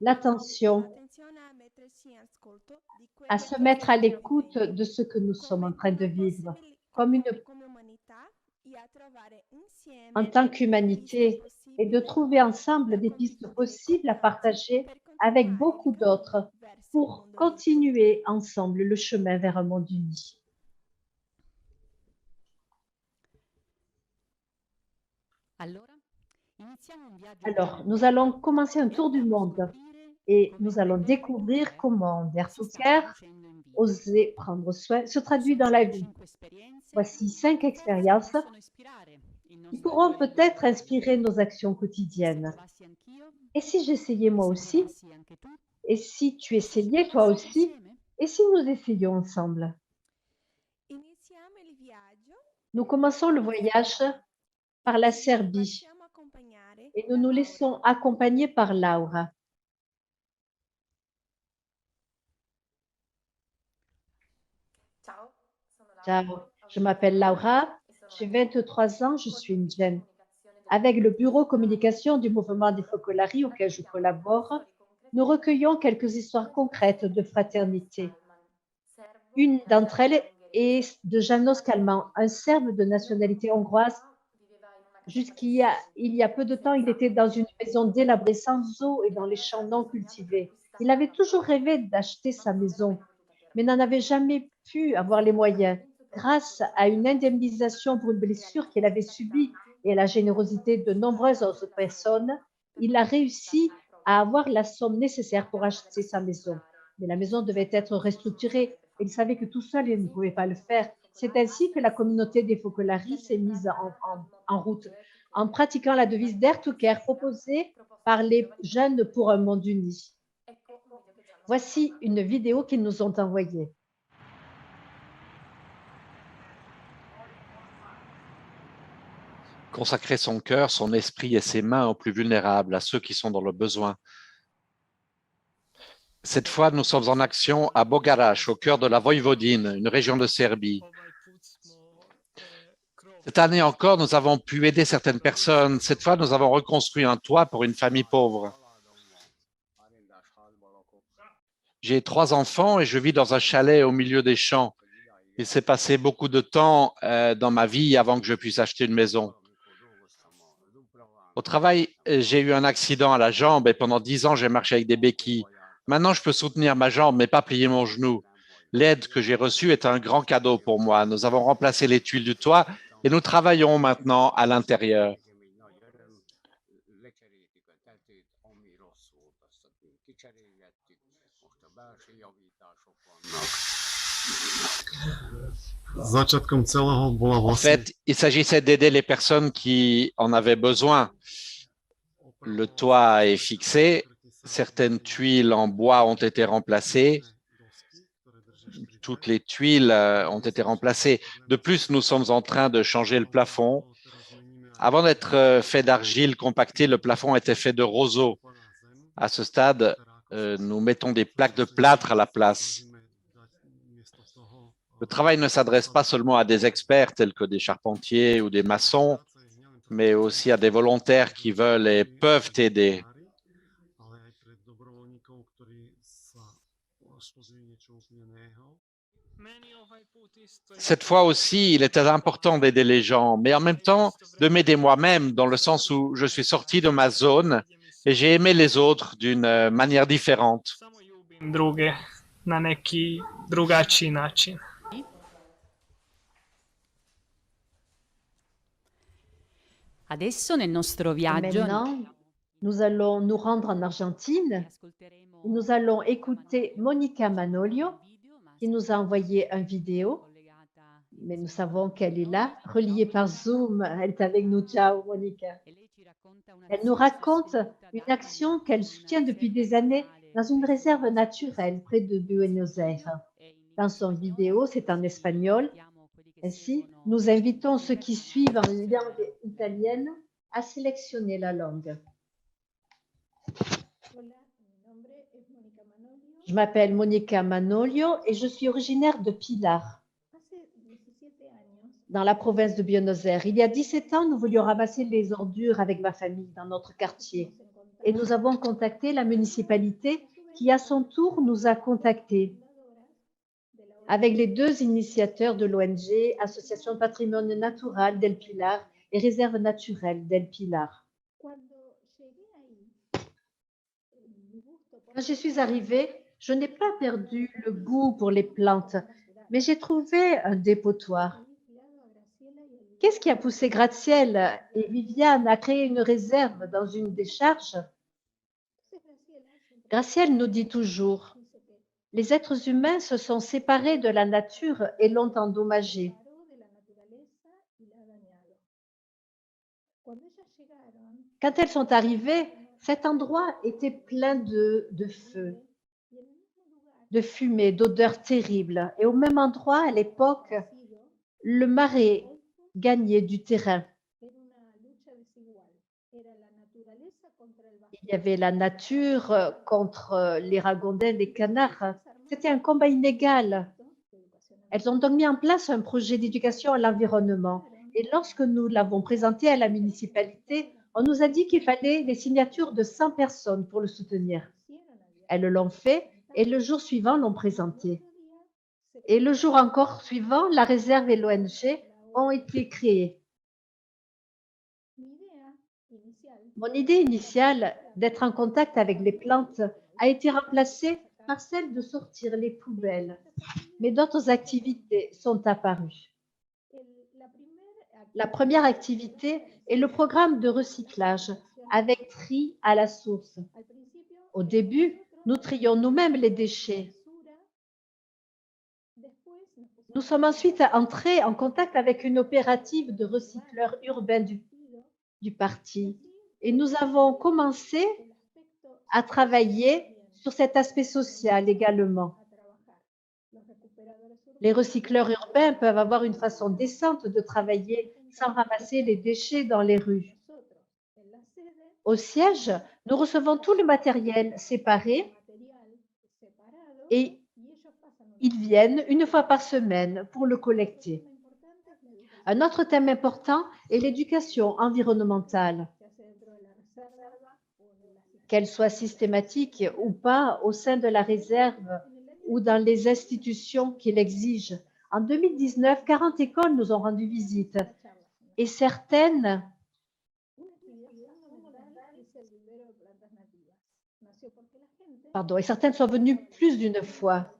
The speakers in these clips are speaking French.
l'attention à se mettre à l'écoute de ce que nous sommes en train de vivre, comme en tant qu'humanité, et de trouver ensemble des pistes possibles à partager avec beaucoup d'autres pour continuer ensemble le chemin vers un monde uni. Alors, nous allons commencer un tour du monde et nous allons découvrir comment Dertuker, oser prendre soin, se traduit dans la vie. Voici 5 expériences qui pourront peut-être inspirer nos actions quotidiennes. Et si j'essayais moi aussi? Et si tu essayais toi aussi? Et si nous essayions ensemble? Nous commençons le voyage par la Serbie et nous nous laissons accompagner par Laura. Ciao, je m'appelle Laura, j'ai 23 ans, je suis indienne. Avec le bureau communication du mouvement des Focolari auquel je collabore, nous recueillons quelques histoires concrètes de fraternité. Une d'entre elles est de Janos Kalman, un Serbe de nationalité hongroise. Il y a peu de temps, il était dans une maison délabrée sans eau et dans les champs non cultivés. Il avait toujours rêvé d'acheter sa maison, mais n'en avait jamais pu avoir les moyens. Grâce à une indemnisation pour une blessure qu'il avait subie et à la générosité de nombreuses autres personnes, il a réussi à avoir la somme nécessaire pour acheter sa maison. Mais la maison devait être restructurée. Il savait que tout seul, il ne pouvait pas le faire. C'est ainsi que la communauté des Focolari s'est mise en route en pratiquant la devise Dare to Care proposée par les jeunes pour un monde uni. Voici une vidéo qu'ils nous ont envoyée. Consacrer son cœur, son esprit et ses mains aux plus vulnérables, à ceux qui sont dans le besoin. Cette fois, nous sommes en action à Bogarac, au cœur de la Voïvodine, une région de Serbie. Cette année encore, nous avons pu aider certaines personnes. Cette fois, nous avons reconstruit un toit pour une famille pauvre. J'ai 3 enfants et je vis dans un chalet au milieu des champs. Il s'est passé beaucoup de temps dans ma vie avant que je puisse acheter une maison. Au travail, j'ai eu un accident à la jambe et pendant 10 ans, j'ai marché avec des béquilles. Maintenant, je peux soutenir ma jambe, mais pas plier mon genou. L'aide que j'ai reçue est un grand cadeau pour moi. Nous avons remplacé les tuiles du toit et nous travaillons maintenant à l'intérieur. En fait, il s'agissait d'aider les personnes qui en avaient besoin. Le toit est fixé, certaines tuiles en bois ont été remplacées, toutes les tuiles ont été remplacées. De plus, nous sommes en train de changer le plafond. Avant d'être fait d'argile compactée, le plafond était fait de roseaux. À ce stade, nous mettons des plaques de plâtre à la place. Le travail ne s'adresse pas seulement à des experts tels que des charpentiers ou des maçons, mais aussi à des volontaires qui veulent et peuvent aider. Cette fois aussi, il était important d'aider les gens, mais en même temps de m'aider moi-même, dans le sens où je suis sorti de ma zone et j'ai aimé les autres d'une manière différente. Maintenant, nous allons nous rendre en Argentine et nous allons écouter Monica Manolio qui nous a envoyé une vidéo, mais nous savons qu'elle est là, reliée par Zoom. Elle est avec nous. Ciao, Monica. Elle nous raconte une action qu'elle soutient depuis des années dans une réserve naturelle près de Buenos Aires. Dans son vidéo, c'est en espagnol. Ainsi, nous invitons ceux qui suivent en langue italienne à sélectionner la langue. Je m'appelle Monica Manolio et je suis originaire de Pilar, dans la province de Buenos Aires. Il y a 17 ans, nous voulions ramasser les ordures avec ma famille dans notre quartier. et nous avons contacté la municipalité qui, à son tour, nous a contactés. Avec les deux initiateurs de l'ONG, Association Patrimoine Natural d'El Pilar et Réserve naturelle d'El Pilar. Quand je suis arrivée, je n'ai pas perdu le goût pour les plantes, mais j'ai trouvé un dépotoir. Qu'est-ce qui a poussé Grazielle et Viviane à créer une réserve dans une décharge? Gracielle nous dit toujours, les êtres humains se sont séparés de la nature et l'ont endommagée. Quand elles sont arrivées, cet endroit était plein de feu, de fumée, d'odeurs terribles. Et au même endroit, à l'époque, le marais gagnait du terrain. Il y avait la nature contre les ragondins, les canards. C'était un combat inégal. Elles ont donc mis en place un projet d'éducation à l'environnement. Et lorsque nous l'avons présenté à la municipalité, on nous a dit qu'il fallait les signatures de 100 personnes pour le soutenir. Elles l'ont fait et le jour suivant l'ont présenté. Et le jour encore suivant, la réserve et l'ONG ont été créées. Mon idée initiale d'être en contact avec les plantes a été remplacée par celle de sortir les poubelles. Mais d'autres activités sont apparues. La première activité est le programme de recyclage avec tri à la source. Au début, nous trions nous-mêmes les déchets. Nous sommes ensuite entrés en contact avec une opérative de recycleurs urbains du parti et nous avons commencé à travailler sur cet aspect social également. Les recycleurs urbains peuvent avoir une façon décente de travailler sans ramasser les déchets dans les rues. Au siège, nous recevons tout le matériel séparé et ils viennent une fois par semaine pour le collecter. Un autre thème important est l'éducation environnementale. Qu'elle soit systématique ou pas au sein de la réserve ou dans les institutions qui l'exigent. En 2019, 40 écoles nous ont rendu visite et certaines sont venues plus d'une fois.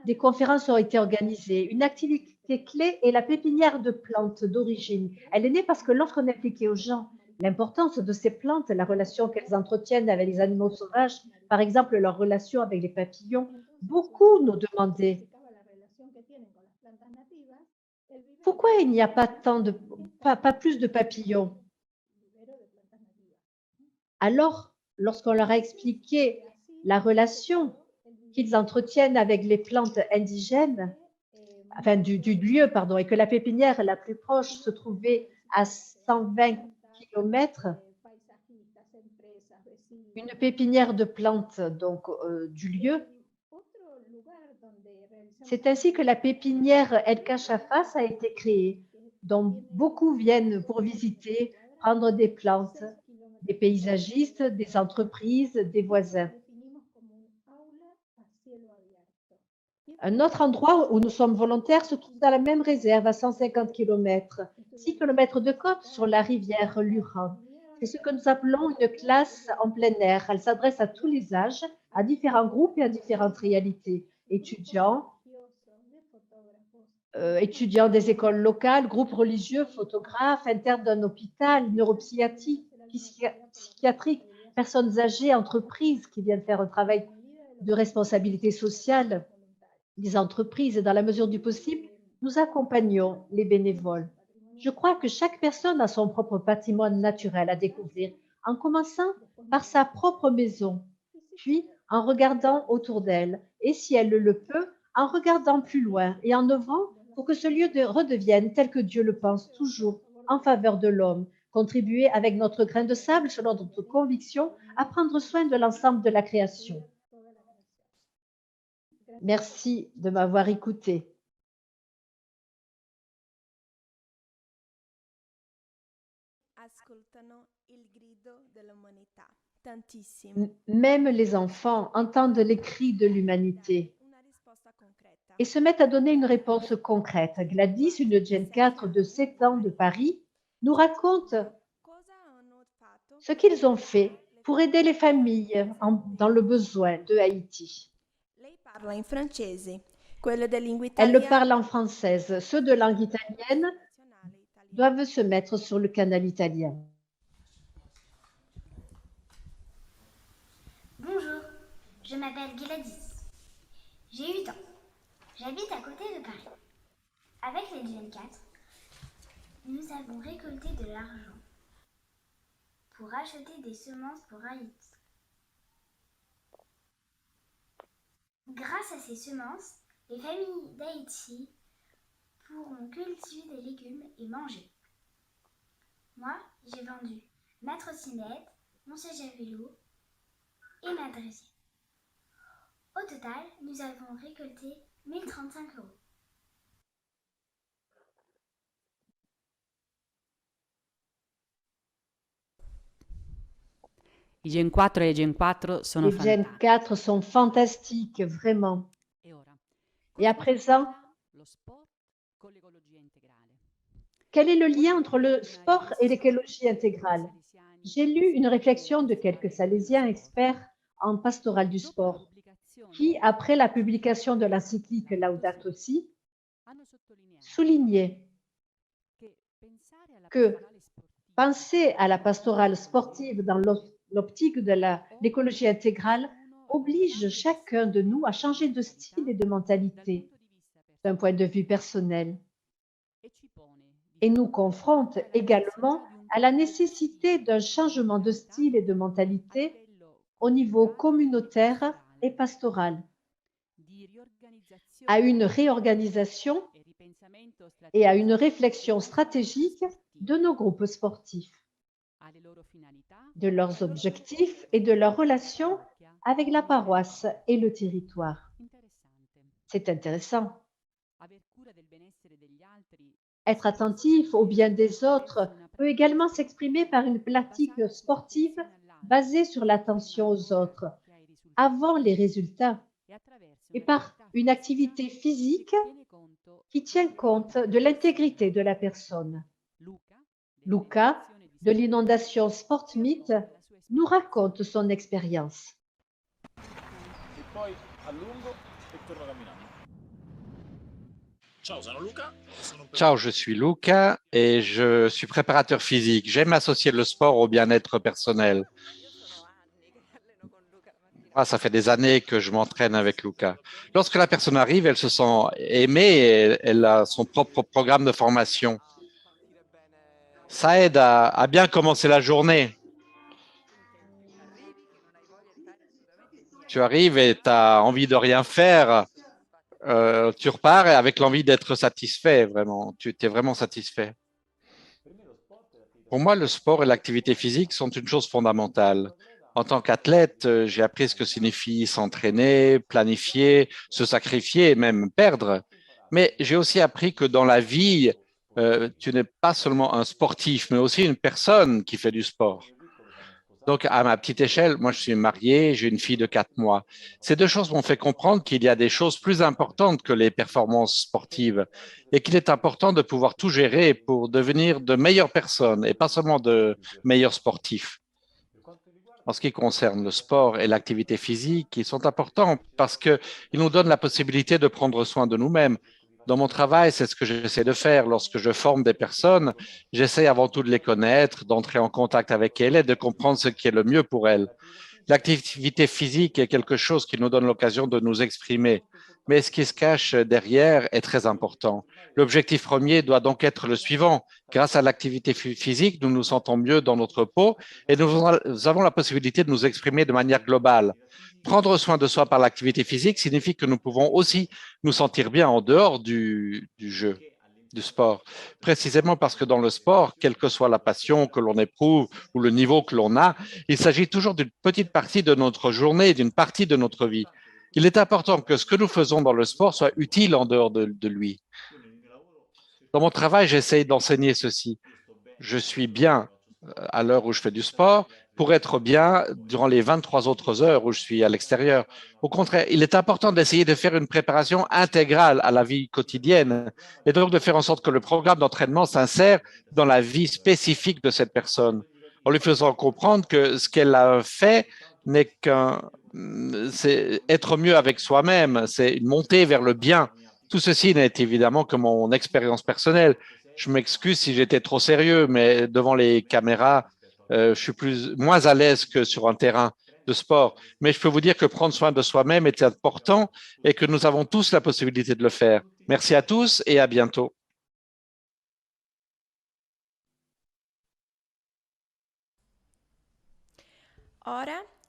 Des conférences ont été organisées. Une activité clé est la pépinière de plantes d'origine. Elle est née parce que lorsqu'on expliquait aux gens l'importance de ces plantes, la relation qu'elles entretiennent avec les animaux sauvages, par exemple leur relation avec les papillons, beaucoup nous demandaient pourquoi il n'y a pas plus de papillons. Alors, lorsqu'on leur a expliqué la relation qu'ils entretiennent avec les plantes indigènes, enfin du lieu, pardon, et que la pépinière la plus proche se trouvait à 120 km, une pépinière de plantes donc du lieu. C'est ainsi que la pépinière El Cachafas a été créée, dont beaucoup viennent pour visiter, prendre des plantes, des paysagistes, des entreprises, des voisins. Un autre endroit où nous sommes volontaires se trouve dans la même réserve à 150 km, 6 km de côte sur la rivière Luran. C'est ce que nous appelons une classe en plein air. Elle s'adresse à tous les âges, à différents groupes et à différentes réalités. Étudiants des écoles locales, groupes religieux, photographes, internes d'un hôpital, neuropsychiatriques, personnes âgées, entreprises qui viennent faire un travail de responsabilité sociale, des entreprises. Et dans la mesure du possible, nous accompagnons les bénévoles. Je crois que chaque personne a son propre patrimoine naturel à découvrir, en commençant par sa propre maison, puis en regardant autour d'elle, et si elle le peut, en regardant plus loin et en œuvrant pour que ce lieu redevienne tel que Dieu le pense toujours en faveur de l'homme, contribuer avec notre grain de sable selon notre conviction à prendre soin de l'ensemble de la création. Merci de m'avoir écouté. Ascoltano il grido dell'umanità. Même les enfants entendent les cris de l'humanité et se mettent à donner une réponse concrète. Gladys, une Gen 4 de 7 ans de Paris, nous raconte ce qu'ils ont fait pour aider les familles dans le besoin de Haïti. Elle le parle en française. Ceux de langue italienne doivent se mettre sur le canal italien. Bonjour, je m'appelle Gladys. J'ai 8 ans. J'habite à côté de Paris. Avec les Gen 4, nous avons récolté de l'argent pour acheter des semences pour Haïti. Grâce à ces semences, les familles d'Haïti pourront cultiver des légumes et manger. Moi, j'ai vendu ma trottinette, mon siège à vélo et ma dressée. Au total, nous avons récolté 1035 €. I Gen 4 e i Gen 4 sono Les Gen fantastici. 4 sont fantastiques, vraiment. E ora, Et à présent, lo sport con l'ecologia integrale. quel est le lien entre le sport et l'écologie intégrale? J'ai lu une réflexion de quelques Salésiens experts en pastoral du sport qui, après la publication de l'encyclique Laudato Si, soulignaient que penser à la pastorale sportive dans l'optique de l'écologie intégrale oblige chacun de nous à changer de style et de mentalité d'un point de vue personnel et nous confronte également à la nécessité d'un changement de style et de mentalité au niveau communautaire et pastoral, à une réorganisation et à une réflexion stratégique de nos groupes sportifs, de leurs objectifs et de leurs relations avec la paroisse et le territoire. C'est intéressant. Être attentif au bien des autres peut également s'exprimer par une pratique sportive basée sur l'attention aux autres, avant les résultats, et par une activité physique qui tient compte de l'intégrité de la personne. Luca, de l'inondation Sportmeet, nous raconte son expérience. Ciao, je suis Luca et je suis préparateur physique. J'aime associer le sport au bien-être personnel. Ça fait des années que je m'entraîne avec Luca. Lorsque la personne arrive, elle se sent aimée et elle a son propre programme de formation. Ça aide à bien commencer la journée. Tu arrives et tu as envie de rien faire. Tu repars avec l'envie d'être satisfait, vraiment. Tu es vraiment satisfait. Pour moi, le sport et l'activité physique sont une chose fondamentale. En tant qu'athlète, j'ai appris ce que signifie s'entraîner, planifier, se sacrifier, même perdre. Mais j'ai aussi appris que dans la vie, tu n'es pas seulement un sportif, mais aussi une personne qui fait du sport. Donc, à ma petite échelle, moi, je suis marié, j'ai une fille de 4 mois. Ces deux choses m'ont fait comprendre qu'il y a des choses plus importantes que les performances sportives et qu'il est important de pouvoir tout gérer pour devenir de meilleures personnes et pas seulement de meilleurs sportifs. En ce qui concerne le sport et l'activité physique, ils sont importants parce qu'ils nous donnent la possibilité de prendre soin de nous-mêmes. Dans mon travail, c'est ce que j'essaie de faire. Lorsque je forme des personnes, j'essaie avant tout de les connaître, d'entrer en contact avec elles et de comprendre ce qui est le mieux pour elles. L'activité physique est quelque chose qui nous donne l'occasion de nous exprimer, mais ce qui se cache derrière est très important. L'objectif premier doit donc être le suivant. Grâce à l'activité physique, nous nous sentons mieux dans notre peau et nous avons la possibilité de nous exprimer de manière globale. Prendre soin de soi par l'activité physique signifie que nous pouvons aussi nous sentir bien en dehors du jeu, du sport. Précisément parce que dans le sport, quelle que soit la passion que l'on éprouve ou le niveau que l'on a, il s'agit toujours d'une petite partie de notre journée, d'une partie de notre vie. Il est important que ce que nous faisons dans le sport soit utile en dehors de lui. Dans mon travail, j'essaye d'enseigner ceci. Je suis bien à l'heure où je fais du sport, pour être bien durant les 23 autres heures où je suis à l'extérieur. Au contraire, il est important d'essayer de faire une préparation intégrale à la vie quotidienne et donc de faire en sorte que le programme d'entraînement s'insère dans la vie spécifique de cette personne, en lui faisant comprendre que ce qu'elle a fait n'est c'est être mieux avec soi-même, c'est une montée vers le bien. Tout ceci n'est évidemment que mon expérience personnelle. Je m'excuse si j'étais trop sérieux, mais devant les caméras, je suis moins à l'aise que sur un terrain de sport. Mais je peux vous dire que prendre soin de soi-même est important et que nous avons tous la possibilité de le faire. Merci à tous et à bientôt.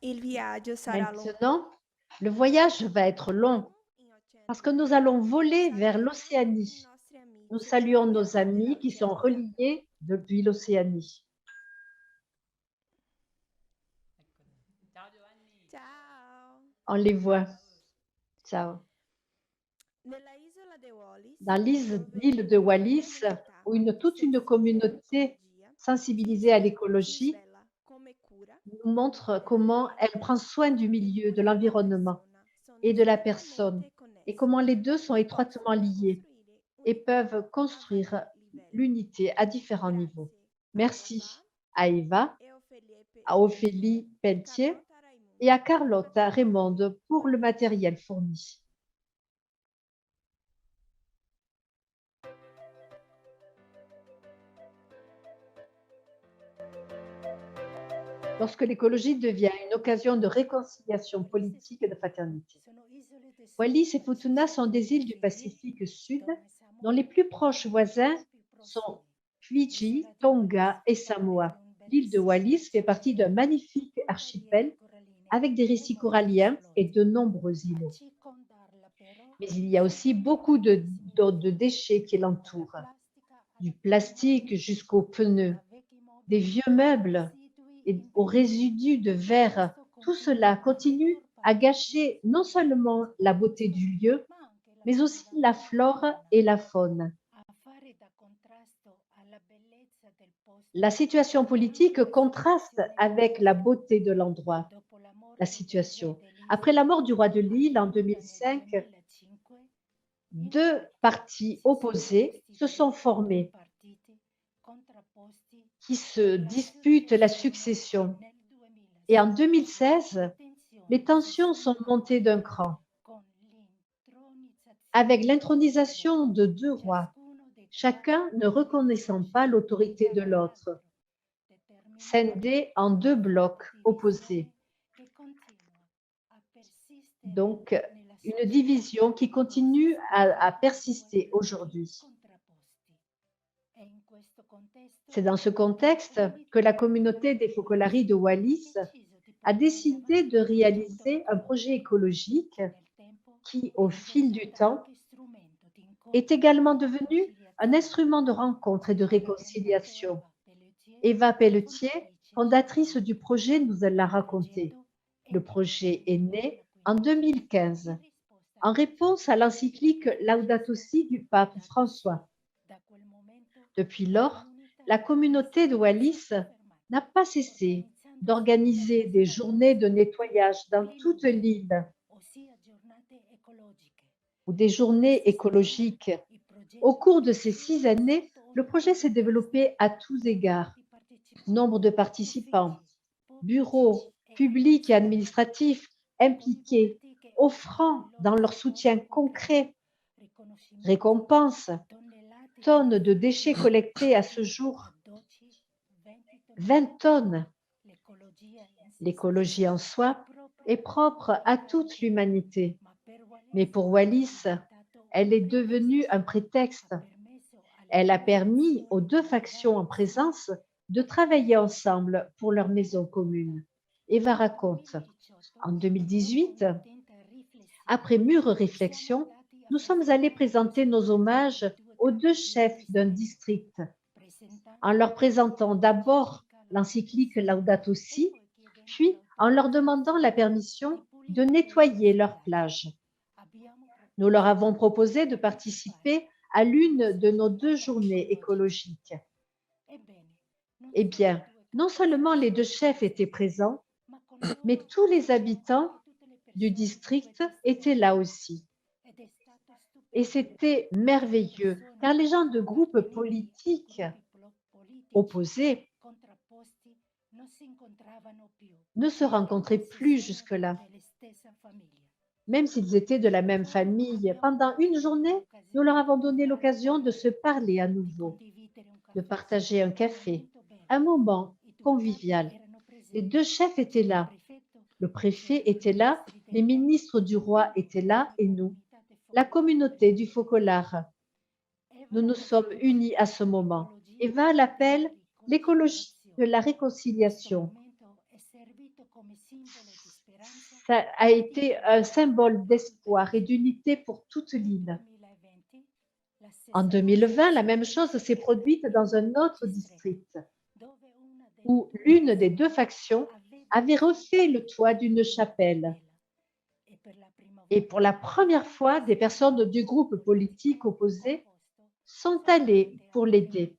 Maintenant, le voyage va être long parce que nous allons voler vers l'Océanie. Nous saluons nos amis qui sont reliés depuis l'Océanie. On les voit. Ciao. Dans l'île de Wallis, où toute une communauté sensibilisée à l'écologie nous montre comment elle prend soin du milieu, de l'environnement et de la personne, et comment les deux sont étroitement liés et peuvent construire l'unité à différents niveaux. Merci à Eva, à Ophélie Pelletier et à Carlotta Raymond pour le matériel fourni. Lorsque l'écologie devient une occasion de réconciliation politique et de fraternité. Wallis et Futuna sont des îles du Pacifique Sud dont les plus proches voisins sont Fidji, Tonga et Samoa. L'île de Wallis fait partie d'un magnifique archipel avec des récifs coralliens et de nombreux îlots. Mais il y a aussi beaucoup de déchets qui l'entourent, du plastique jusqu'aux pneus, des vieux meubles et aux résidus de verre. Tout cela continue à gâcher non seulement la beauté du lieu, mais aussi la flore et la faune. La situation politique contraste avec la beauté de l'endroit. La situation. Après la mort du roi de l'île en 2005, deux partis opposés se sont formés qui se disputent la succession. Et en 2016, les tensions sont montées d'un cran. Avec l'intronisation de deux rois, chacun ne reconnaissant pas l'autorité de l'autre, scindés en deux blocs opposés. Donc, une division qui continue à persister aujourd'hui. C'est dans ce contexte que la communauté des Focolari de Wallis a décidé de réaliser un projet écologique qui, au fil du temps, est également devenu un instrument de rencontre et de réconciliation. Eva Pelletier, fondatrice du projet, nous l'a raconté. Le projet est né en 2015, en réponse à l'encyclique Laudato Si du pape François. Depuis lors, la communauté de Wallis n'a pas cessé d'organiser des journées de nettoyage dans toute l'île ou des journées écologiques. Au cours de ces 6 années, le projet s'est développé à tous égards. Nombre de participants, bureaux publics et administratifs impliqués, offrant dans leur soutien concret récompenses, tonnes de déchets collectés à ce jour, 20 tonnes. L'écologie en soi est propre à toute l'humanité, mais pour Wallis, elle est devenue un prétexte. Elle a permis aux deux factions en présence de travailler ensemble pour leur maison commune. Eva raconte, en 2018, après mûre réflexion, nous sommes allés présenter nos hommages aux deux chefs d'un district, en leur présentant d'abord l'encyclique Laudato Si, puis en leur demandant la permission de nettoyer leur plage. Nous leur avons proposé de participer à l'une de nos 2 journées écologiques. Eh bien, Non seulement les deux chefs étaient présents, mais tous les habitants du district étaient là aussi. Et c'était merveilleux, car les gens de groupes politiques opposés ne se rencontraient plus jusque-là, même s'ils étaient de la même famille. Pendant une journée, nous leur avons donné l'occasion de se parler à nouveau, de partager un café, un moment convivial. Les deux chefs étaient là, le préfet était là, les ministres du roi étaient là et nous, la communauté du Focolare. Nous nous sommes unis à ce moment. Eva l'appelle l'écologie de la réconciliation. Ça a été un symbole d'espoir et d'unité pour toute l'île. En 2020, la même chose s'est produite dans un autre district, où l'une des deux factions avait refait le toit d'une chapelle. Et pour la première fois, des personnes du groupe politique opposé sont allées pour l'aider.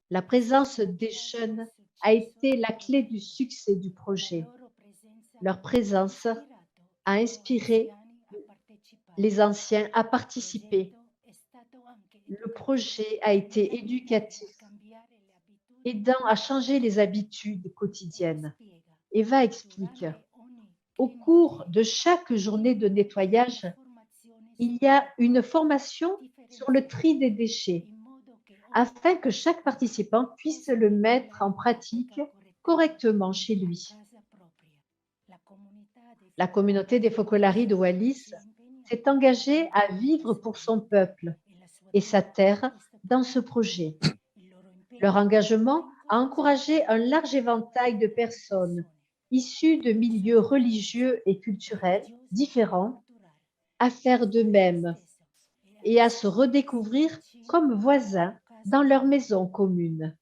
La présence des jeunes a été la clé du succès du projet. Leur présence a inspiré les anciens à participer. Le projet a été éducatif, aidant à changer les habitudes quotidiennes. Eva explique, au cours de chaque journée de nettoyage, il y a une formation sur le tri des déchets, afin que chaque participant puisse le mettre en pratique correctement chez lui. La communauté des Focolari de Wallis s'est engagée à vivre pour son peuple et sa terre dans ce projet. Leur engagement a encouragé un large éventail de personnes issues de milieux religieux et culturels différents à faire de même et à se redécouvrir comme voisins dans leur maison commune.